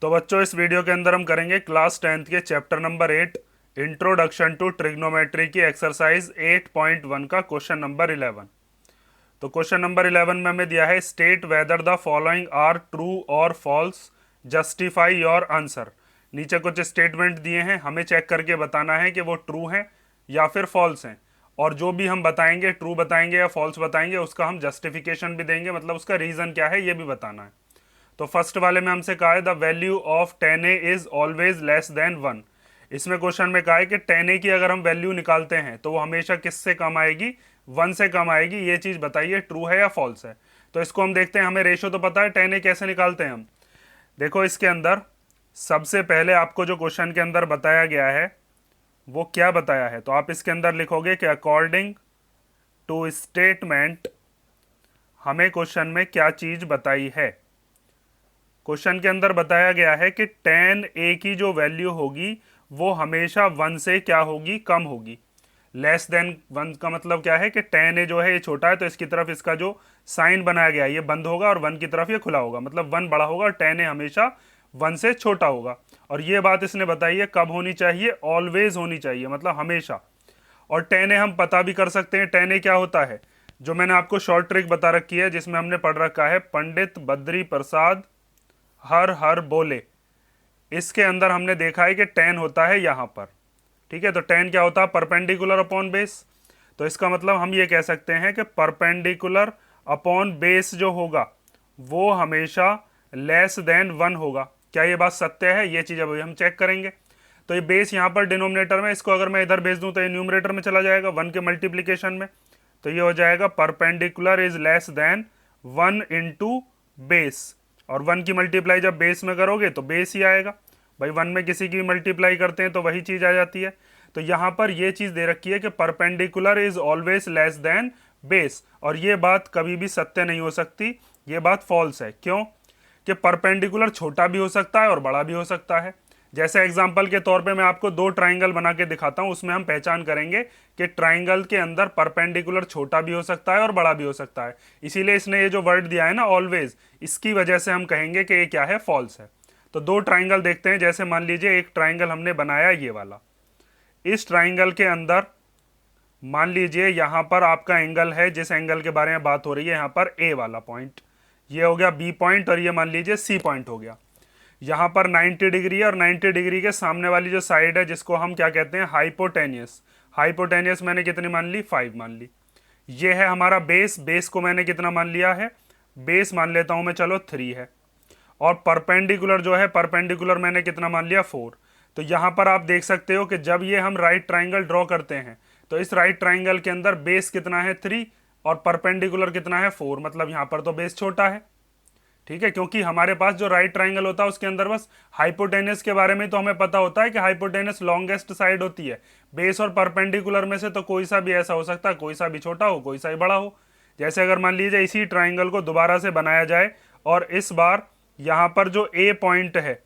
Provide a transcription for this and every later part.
तो बच्चों इस वीडियो के अंदर हम करेंगे क्लास 10th के chapter number 8 introduction to trigonometry की एक्सरसाइज 8.1 का क्वेश्चन नंबर 11। तो क्वेश्चन नंबर 11 में हमें दिया है state whether the following are true और फॉल्स, जस्टिफाई योर आंसर। नीचे कुछ स्टेटमेंट दिए हैं, हमें चेक करके बताना है कि वो ट्रू हैं या फिर फॉल्स हैं, और जो भी हम बताएंगे ट्रू बताएंगे या फॉल्स बताएंगे उसका हम जस्टिफिकेशन भी देंगे, मतलब उसका रीजन क्या है ये भी बताना है। तो फर्स्ट वाले में हमसे कहा है the value of 10a is always less than 1। इसमें क्वेश्चन में कहा है कि 10a की अगर हम वैल्यू निकालते हैं तो वो हमेशा किससे कम आएगी, 1 से कम आएगी। ये चीज बताइए ट्रू है या फॉल्स है। तो इसको हम देखते हैं, हमें रेशो तो पता है, 10a कैसे निकालते हैं हम। देखो इसके अंदर सबसे पहले आपको जो क्वेश्चन के अंदर बताया गया है वो क्या बताया है, तो आप इसके अंदर लिखोगे कि अकॉर्डिंग टू स्टेटमेंट हमें क्वेश्चन में क्या चीज बताई है। क्वेश्चन के अंदर बताया गया है कि 10a की जो वैल्यू होगी वो हमेशा 1 से क्या होगी, कम होगी। लेस देन 1 का मतलब क्या है कि 10a जो है ये छोटा है, तो इसकी तरफ इसका जो साइन बनाया गया है ये बंद होगा और 1 की तरफ ये खुला होगा, मतलब 1 बड़ा होगा और 10a हमेशा 1 से छोटा होगा। और ये बात इसने बताई है कब होनी चाहिए, ऑलवेज होनी चाहिए, मतलब हमेशा। और 10a हम पता भी कर सकते हैं 10a क्या होता है, जो मैंने आपको शॉर्ट ट्रिक बता रखी है जिसमें हमने पढ़ रखा है पंडित बद्री प्रसाद हर हर बोले। इसके अंदर हमने देखा है कि 10 होता है यहां पर, ठीक है। तो 10 क्या होता है, परपेंडिकुलर अपॉन बेस। तो इसका मतलब हम ये कह सकते हैं कि परपेंडिकुलर अपॉन बेस जो होगा वो हमेशा लेस देन 1 होगा। क्या ये बात सत्य है, ये चीज अभी हम चेक करेंगे। तो ये बेस यहां पर डिनोमिनेटर में, इसको अगर मैं इधर भेज दूं तो ये न्यूमरेटर में चला जाएगा 1 के मल्टीप्लीकेशन में। तो ये हो जाएगा perpendicular is less than 1 into base. और 1 की मल्टीप्लाई जब बेस में करोगे तो बेस ही आएगा भाई, 1 में किसी की मल्टीप्लाई करते हैं तो वही चीज आ जाती है। तो यहां पर ये चीज दे रखी है कि perpendicular is always less than base, और ये बात कभी भी सत्य नहीं हो सकती, ये बात फॉल्स है। क्यों कि परपेंडिकुलर छोटा भी हो सकता है और बड़ा भी हो सकता है। जैसे एग्जांपल के तौर पे मैं आपको दो ट्राइंगल बना के दिखाता हूं, उसमें हम पहचान करेंगे कि ट्राइंगल के अंदर परपेंडिकुलर छोटा भी हो सकता है और बड़ा भी हो सकता है। इसीलिए इसने ये जो वर्ड दिया है ना ऑलवेज, इसकी वजह से हम कहेंगे कि ये क्या है, फॉल्स है। तो दो ट्राइंगल देखते हैं। जैसे मान लीजिए एक ट्राइंगल हमने बनाया ये वाला, इस ट्राइंगल के अंदर मान लीजिए यहां पर आपका एंगल है, जिस एंगल के बारे में बात हो रही है यहां पर ए वाला पॉइंट, ये हो गया बी पॉइंट, और ये मान लीजिए सी पॉइंट हो गया। यहां पर 90 डिग्री है और 90 डिग्री के सामने वाली जो साइड है जिसको हम क्या कहते हैं, हाइपोटेनियस। हाइपोटेनियस मैंने कितनी मान ली, 5 मान ली। ये है हमारा बेस, बेस को मैंने कितना मान लिया है, बेस मान लेता हूं मैं, चलो 3 है। और परपेंडिकुलर जो है, परपेंडिकुलर मैंने कितना मान लिया, 4। तो यहां पर आप देख सकते हो कि जब ये हम राइट ट्राइंगल ड्रॉ करते हैं तो इस राइट ट्राइंगल के अंदर बेस कितना है, 3, और परपेंडिकुलर कितना है, 4, मतलब यहां पर तो बेस छोटा है, ठीक है। क्योंकि हमारे पास जो राइट ट्राइंगल होता है उसके अंदर बस हाइपोटेनस के बारे में तो हमें पता होता है कि हाइपोटेनस लॉन्गेस्ट साइड होती है। बेस और परपेंडिकुलर में से तो कोई सा भी ऐसा हो सकता है, कोई सा भी छोटा हो कोई सा भी बड़ा हो। जैसे अगर मान लीजिए इसी ट्राइंगल को दोबारा से बनाया जाए और इस बार यहां पर जो ए पॉइंट है,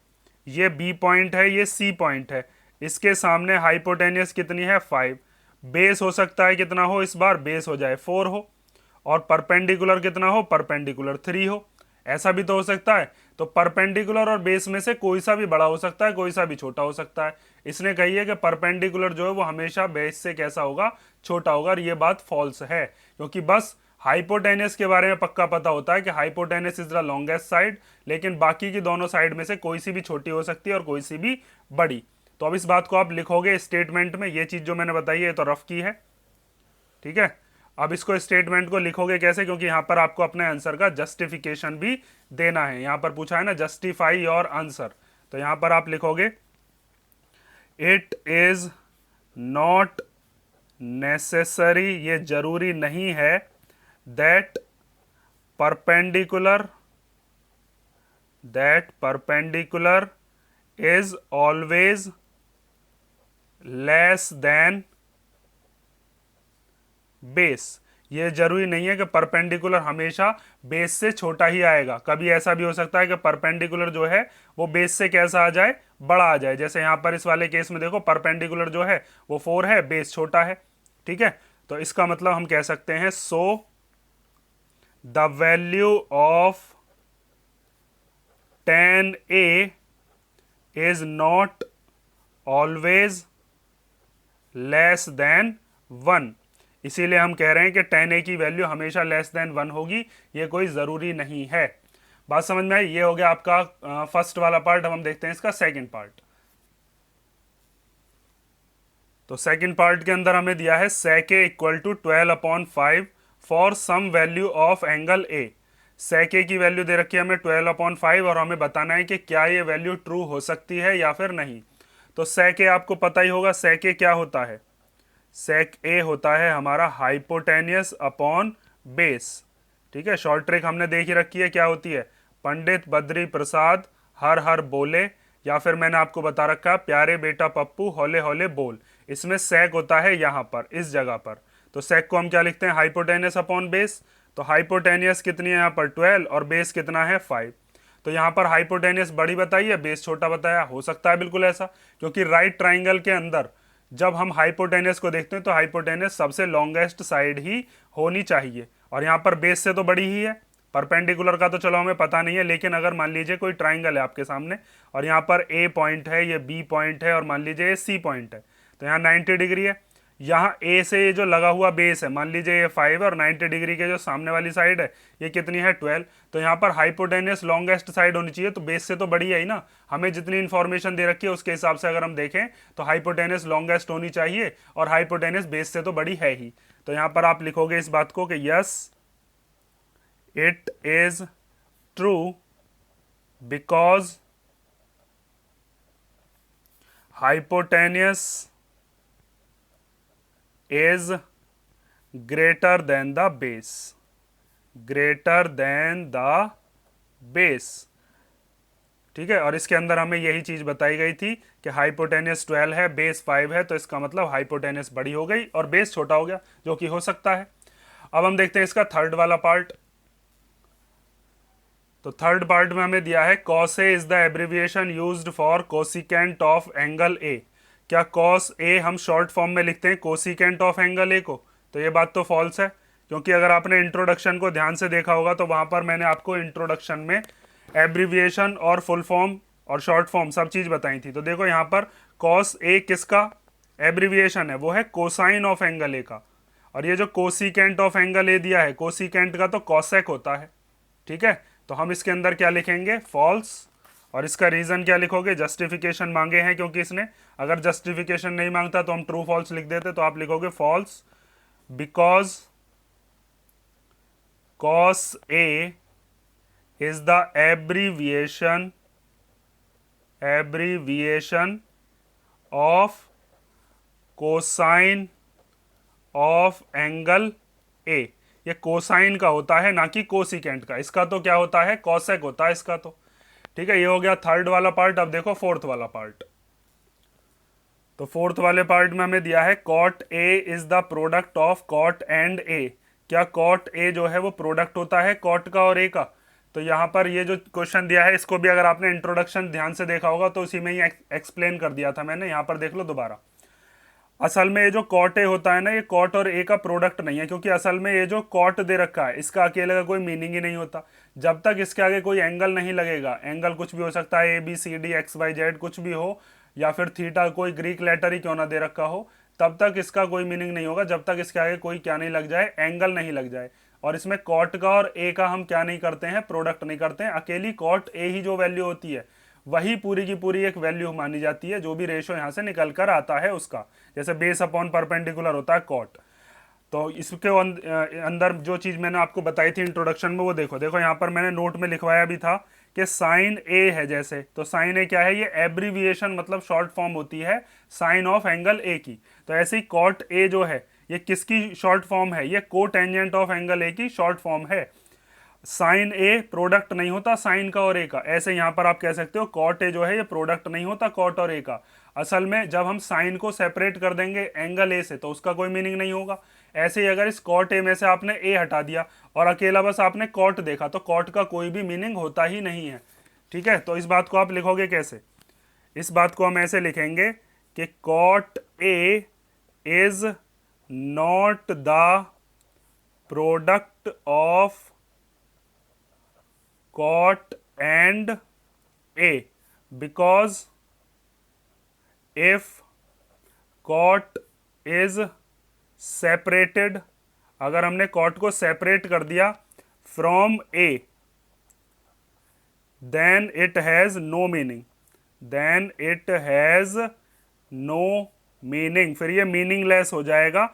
ये बी पॉइंट है, ये सी पॉइंट है, इसके सामने हाइपोटेनियस कितनी है, 5। बेस हो सकता है कितना हो, इस बार बेस हो जाए 4 हो, और परपेंडिकुलर कितना हो, परपेंडिकुलर 3 हो। ऐसा भी तो हो सकता है। तो परपेंडिकुलर और बेस में से कोई सा भी बड़ा हो सकता है, कोई सा भी छोटा हो सकता है। इसने कही है कि परपेंडिकुलर जो है वो हमेशा बेस से कैसा होगा, छोटा होगा, और ये बात फॉल्स है। क्योंकि बस हाइपोटेनस के बारे में पक्का पता होता है कि hypotenuse is the longest side, लेकिन बाकी की दोनों साइड में से कोई सी भी छोटी हो सकती है और कोई सी भी बड़ी। तो अब इस बात को आप लिखोगे स्टेटमेंट में, ये चीज जो मैंने बताई है तो रफ की है, ठीक है। अब इसको स्टेटमेंट को लिखोगे कैसे, क्योंकि यहां पर आपको अपने आंसर का जस्टिफिकेशन भी देना है। यहां पर पूछा है ना जस्टिफाई योर आंसर, तो यहां पर आप लिखोगे इट इज नॉट नेसेसरी, ये जरूरी नहीं है, that perpendicular is always less than base. ये जरूरी नहीं है कि परपेंडिकुलर हमेशा बेस से छोटा ही आएगा, कभी ऐसा भी हो सकता है कि परपेंडिकुलर जो है वो बेस से कैसा आ जाए, बड़ा आ जाए। जैसे यहां पर इस वाले केस में देखो परपेंडिकुलर जो है वो 4 है, बेस छोटा है, ठीक है। तो इसका मतलब हम कह सकते हैं so the value of 10a is not always less than 1। इसीलिए हम कह रहे हैं कि tan a की वैल्यू हमेशा लेस देन 1 होगी, ये कोई ज़रूरी नहीं है। बात समझ में आई? ये हो गया आपका फर्स्ट वाला पार्ट। अब हम देखते हैं इसका सेकंड पार्ट। तो सेकंड पार्ट के अंदर हमें दिया है sec a equal to 12/5 for some value of angle a। sec a की वैल्यू दे रखी है हमें 12/5 और हमें बताना है कि क्या ये वैल्यू ट्रू हो सकती है या फिर नहीं। तो sec a आपको पता ही होगा, sec a क्या होता है? sec a होता है हमारा हाइपोटेनियस अपॉन बेस। ठीक है, शॉर्ट ट्रिक हमने देख ही रखी है, क्या होती है? पंडित बद्री प्रसाद हर हर बोले, या फिर मैंने आपको बता रखा प्यारे बेटा पप्पू हौले हौले बोल। इसमें सेक होता है यहाँ पर, इस जगह पर। तो सेक को हम क्या लिखते हैं? Hypotenuse upon base. तो हाइपोटेनियस कितनी है यहाँ पर? 12, और बेस कितना है? 5। तो यहाँ पर हाइपोटेनियस बड़ी बताई है, बेस छोटा बताया। हो सकता है बिल्कुल ऐसा, क्योंकि राइट ट्राइंगल के अंदर जब हम हाइपोटेनियस को देखते हैं तो हाइपोटेनियस सबसे लॉन्गेस्ट साइड ही होनी चाहिए, और यहाँ पर बेस से तो बड़ी ही है। परपेंडिकुलर का तो चलो हमें पता नहीं है, लेकिन अगर मान लीजिए कोई ट्राइंगल है आपके सामने और यहाँ पर ए पॉइंट है, ये बी पॉइंट है, और मान लीजिए ये सी पॉइंट है, तो यहाँ 90 डिग्री है। यहाँ ए से ये जो लगा हुआ बेस है, मान लीजिए ये 5 है, और 90 डिग्री के जो सामने वाली साइड है ये कितनी है? 12। तो यहाँ पर हाइपोटेनियस लॉन्गेस्ट साइड होनी चाहिए, तो बेस से तो बड़ी है ही ना। हमें जितनी इंफॉर्मेशन दे रखी है उसके हिसाब से अगर हम देखें तो हाइपोटेनियस लॉन्गेस्ट होनी चाहिए, और हाइपोटेनियस बेस से तो बड़ी है ही। तो यहाँ पर आप लिखोगे इस बात को कि yes it is true because hypotenuse is greater than the base. Greater than the base. ठीक है, और इसके अंदर हमें यही चीज बताई गई थी कि हाइपोटेनियस 12 है, बेस 5 है, तो इसका मतलब हाइपोटेनियस बड़ी हो गई और बेस छोटा हो गया, जो कि हो सकता है। अब हम देखते हैं इसका थर्ड वाला पार्ट। तो थर्ड पार्ट में हमें दिया है cos a is the abbreviation used for cosecant of angle a। क्या cos a हम शॉर्ट फॉर्म में लिखते हैं कोसिकेंट ऑफ एंगल a को? तो ये बात तो फॉल्स है, क्योंकि अगर आपने इंट्रोडक्शन को ध्यान से देखा होगा तो वहां पर मैंने आपको इंट्रोडक्शन में एब्रिविएशन और फुल फॉर्म और शॉर्ट फॉर्म सब चीज बताई थी। तो देखो यहाँ पर cos a किसका एब्रिविएशन है? वो है कोसाइन ऑफ एंगल a का। और ये जो कोसिकेंट ऑफ एंगल a दिया है, कोसिकेंट का तो कॉसेक होता है। ठीक है, तो हम इसके अंदर क्या लिखेंगे? फॉल्स। और इसका रीजन क्या लिखोगे? जस्टिफिकेशन मांगे हैं क्योंकि इसने। अगर जस्टिफिकेशन नहीं मांगता तो हम ट्रू फॉल्स लिख देते, तो आप लिखोगे false because cos a is the abbreviation of cosine of angle a। ये कोसाइन का होता है, ना कि कोसिकेंट का। इसका तो क्या होता है? कॉसेक होता है इसका तो। ठीक है, ये हो गया थर्ड वाला पार्ट। अब देखो फोर्थ वाला पार्ट। तो फोर्थ वाले पार्ट में हमें दिया है cot a is the product of cot and a। क्या cot a जो है वो प्रोडक्ट होता है cot का और a का? तो यहाँ पर ये जो क्वेश्चन दिया है, इसको भी अगर आपने इंट्रोडक्शन ध्यान से देखा होगा तो उसी में ही एक्सप्लेन कर दिया था मैंने। यहाँ पर देख लो दोबारा। असल में ये जो कॉट ए होता है ना, ये कॉट और ए का प्रोडक्ट नहीं है, क्योंकि असल में ये जो कॉट दे रखा है इसका अकेले का कोई मीनिंग ही नहीं होता। जब तक इसके आगे कोई एंगल नहीं लगेगा, एंगल कुछ भी हो सकता है, A B C D X Y Z कुछ भी हो, या फिर थीटा कोई ग्रीक लेटर ही क्यों ना दे रखा हो, तब तक इसका कोई मीनिंग नहीं होगा, जब तक इसके आगे कोई क्या नहीं लग जाए? एंगल नहीं लग जाए। और इसमें कॉट का और ए का हम क्या नहीं करते हैं? प्रोडक्ट नहीं करते हैं। अकेली कॉट ए ही जो वैल्यू होती है वही पूरी की पूरी एक वैल्यू मानी जाती है, जो भी रेशो यहाँ से निकल कर आता है उसका। जैसे बेस अपॉन परपेंडिकुलर होता है कॉट। तो इसके अंदर जो चीज़ मैंने आपको बताई थी इंट्रोडक्शन में, वो देखो देखो यहाँ पर मैंने नोट में लिखवाया भी था कि साइन ए है जैसे, तो साइन ए क्या है? ये एब्रीविएशन मतलब शॉर्ट फॉर्म होती है साइन ऑफ एंगल ए की। तो ऐसे ही कॉट ए जो है ये किसकी शॉर्ट फॉर्म है? ये को टेंजेंट ऑफ एंगल ए की शॉर्ट फॉर्म है। साइन ए प्रोडक्ट नहीं होता साइन का और ए का। ऐसे यहाँ पर आप कह सकते हो कॉट ए जो है ये प्रोडक्ट नहीं होता कॉट और ए का। असल में जब हम साइन को सेपरेट कर देंगे एंगल ए से तो उसका कोई मीनिंग नहीं होगा। ऐसे ही अगर इस कॉट ए में से आपने ए हटा दिया और अकेला बस आपने कॉट देखा तो कॉट का कोई भी मीनिंग होता ही नहीं है। ठीक है, तो इस बात को आप लिखोगे कैसे? इस बात को हम ऐसे लिखेंगे कि cot a is not the product of cot and a because if cot is separated, अगर हमने कॉट को सेपरेट कर दिया from a, then it has no meaning, then it has no meaning, फिर ये मीनिंगलेस हो जाएगा।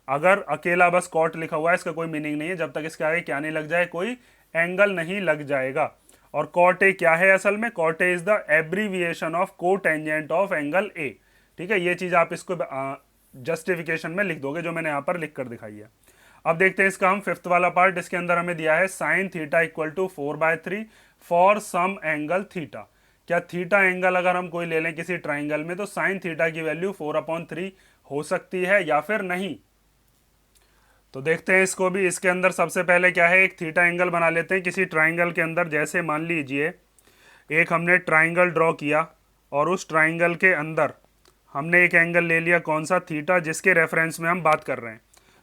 अगर अकेला बस कॉट लिखा हुआ है इसका कोई मीनिंग नहीं है जब तक इसके आगे क्या नहीं लग जाए, कोई एंगल नहीं लग जाएगा। और कॉट ए क्या है असल में, cot a is the abbreviation of cotangent of angle a. ठीक है, ये चीज आप इसको जस्टिफिकेशन में लिख दोगे जो मैंने यहां पर लिख कर दिखाई है। अब देखते हैं इसका हम फिफ्थ वाला पार्ट। इसके अंदर हमें दिया है sine theta equal to 4/3 for some angle theta. क्या थीटा एंगल अगर हम कोई ले लें किसी ट्राइंगल में तो साइन थीटा की वैल्यू 4/3 हो सकती है या फिर नहीं। तो देखते हैं इसको भी। इसके अंदर सबसे पहले क्या है, एक थीटा एंगल बना लेते हैं किसी ट्राइंगल के अंदर। जैसे मान लीजिए एक हमने ट्राइंगल ड्रॉ किया और उस ट्राइंगल के अंदर हमने एक एंगल ले लिया, कौन सा, थीटा, जिसके रेफरेंस में हम बात कर रहे हैं।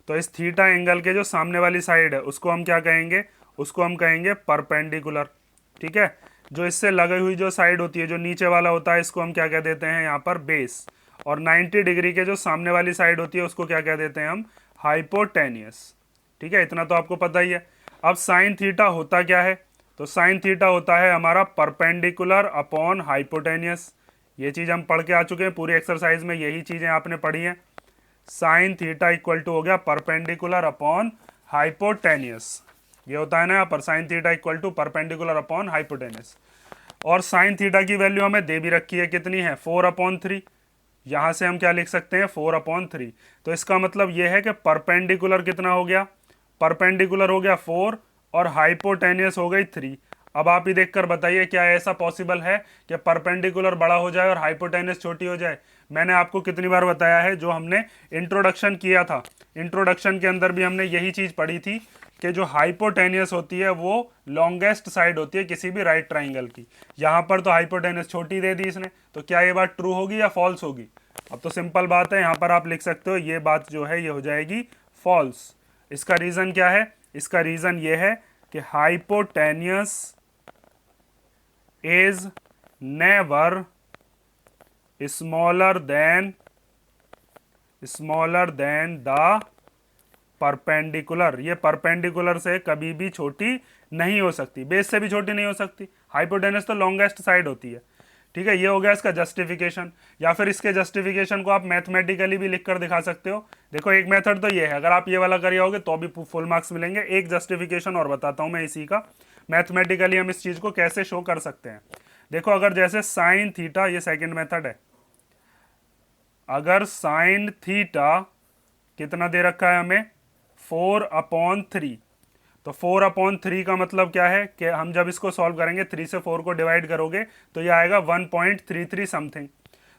तो इस थीटा एंगल के जो सामने वाली साइड है उसको हम क्या कहेंगे, उसको हम कहेंगे परपेंडिकुलर। ठीक है, जो इससे लगी हुई जो साइड होती है, जो नीचे वाला होता है, इसको हम क्या कह देते हैं यहाँ पर बेस। और 90 डिग्री के जो सामने वाली साइड होती है उसको क्या कह देते हैं हम, हाइपोटेनियस। ठीक है, इतना तो आपको पता ही है। अब साइन थीटा होता क्या है, तो साइन थीटा होता है हमारा परपेंडिकुलर अपॉन हाइपोटेनियस। ये चीज़ हम पढ़ के आ चुके हैं, पूरी एक्सरसाइज में यही चीज़ें आपने पढ़ी हैं। साइन थीटा इक्वल टू हो गया परपेंडिकुलर अपॉन हाइपोटेनियस, ये होता है ना यहाँ पर, sine theta equal to perpendicular upon hypotenuse. और साइन थीटा की वैल्यू हमें दे भी रखी है, कितनी है, 4/3। यहाँ से हम क्या लिख सकते हैं, 4/3। तो इसका मतलब ये है कि परपेंडिकुलर कितना हो गया, परपेंडिकुलर हो गया 4 और हाइपोटेनियस हो गई 3। अब आप ही देखकर बताइए क्या ऐसा पॉसिबल है कि परपेंडिकुलर बड़ा हो जाए और हाइपोटेनियस छोटी हो जाए। मैंने आपको कितनी बार बताया है, जो हमने इंट्रोडक्शन किया था, इंट्रोडक्शन के अंदर भी हमने यही चीज पढ़ी थी कि जो हाइपोटेनियस होती है वो लॉन्गेस्ट साइड होती है किसी भी राइट ट्राइंगल की। यहाँ पर तो हाइपोटेनियस छोटी दे दी इसने, तो क्या ये बात ट्रू होगी या फॉल्स होगी। अब तो सिंपल बात है, यहाँ पर आप लिख सकते हो ये बात जो है ये हो जाएगी फॉल्स। इसका रीजन क्या है, इसका रीजन ये है कि hypotenuse is never smaller than the perpendicular. ये परपेंडिकुलर से कभी भी छोटी नहीं हो सकती, बेस से भी छोटी नहीं हो सकती। हाइपोटेनस तो लॉन्गेस्ट साइड होती है। ठीक है, ये हो गया इसका जस्टिफिकेशन। या फिर इसके जस्टिफिकेशन को आप मैथमेटिकली भी लिख कर दिखा सकते हो। देखो एक मेथड तो ये है, अगर आप ये वाला कर जाओगे तो भी फुल मार्क्स मिलेंगे। एक जस्टिफिकेशन और बताता हूं मैं इसी का, मैथमेटिकली हम इस चीज को कैसे शो कर सकते हैं। देखो अगर जैसे साइन थीटा, ये सेकेंड मेथड है, अगर साइन थीटा कितना दे रखा है हमें, 4/3, तो 4/3 का मतलब क्या है कि हम जब इसको सॉल्व करेंगे 3 से 4 को डिवाइड करोगे तो ये आएगा 1.33 समथिंग।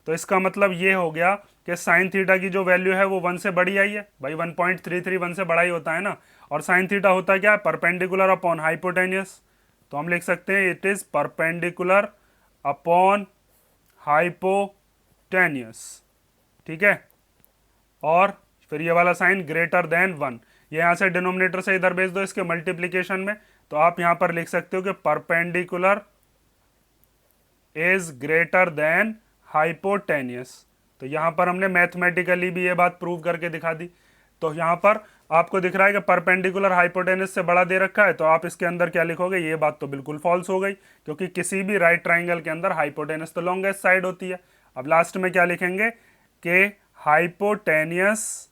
तो इसका मतलब ये हो गया कि साइन थीटा की जो वैल्यू है वो 1 से बड़ी आई है। भाई 1.33 1 से बड़ा ही होता है ना। और साइन थीटा होता है क्या, परपेंडिकुलर अपॉन हाइपोटेनियस। तो हम लिख सकते हैं it is perpendicular upon hypotenuse. ठीक है, और फिर ये वाला साइन ग्रेटर देन 1, ये यहाँ से डिनोमिनेटर से इधर भेज दो इसके मल्टीप्लीकेशन में, तो आप यहाँ पर लिख सकते हो कि perpendicular is greater than hypotenuse. तो यहाँ पर हमने मैथमेटिकली भी ये बात प्रूव करके दिखा दी। तो यहाँ पर आपको दिख रहा है कि परपेंडिकुलर हाइपोटेनियस से बड़ा दे रखा है, तो आप इसके अंदर क्या लिखोगे, ये बात तो बिल्कुल फॉल्स हो गई, क्योंकि किसी भी राइट ट्राइंगल के अंदर हाइपोटेनियस तो लॉन्गेस्ट साइड होती है। अब लास्ट में क्या लिखेंगे कि hypotenuse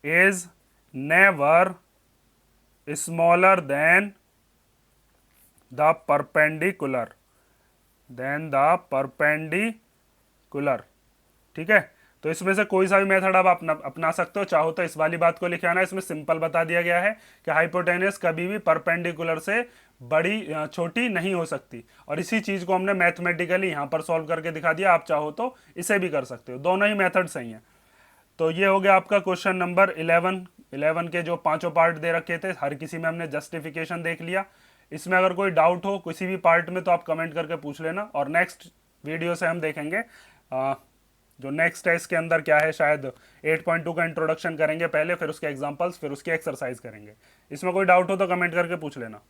is never smaller than the perpendicular, ठीक है। तो इसमें से कोई सा भी मेथड आप अपना सकते हो, चाहो तो इस वाली बात को लिखे आना। इसमें सिंपल बता दिया गया है कि हाइपोटेनियस कभी भी परपेंडिकुलर से बड़ी छोटी नहीं हो सकती, और इसी चीज को हमने मैथमेटिकली यहाँ पर सॉल्व करके दिखा दिया। आप चाहो तो इसे भी कर सकते हो, दोनों ही मेथड सही हैं। तो ये हो गया आपका क्वेश्चन नंबर 11 के जो पांचों पार्ट दे रखे थे, हर किसी में हमने जस्टिफिकेशन देख लिया। इसमें अगर कोई डाउट हो किसी भी पार्ट में तो आप कमेंट करके पूछ लेना, और नेक्स्ट वीडियो से हम देखेंगे जो नेक्स्ट है इसके अंदर क्या है, शायद 8.2 का इंट्रोडक्शन करेंगे पहले, फिर उसके एग्जांपल्स, फिर उसकी एक्सरसाइज करेंगे। इसमें कोई डाउट हो तो कमेंट करके पूछ लेना।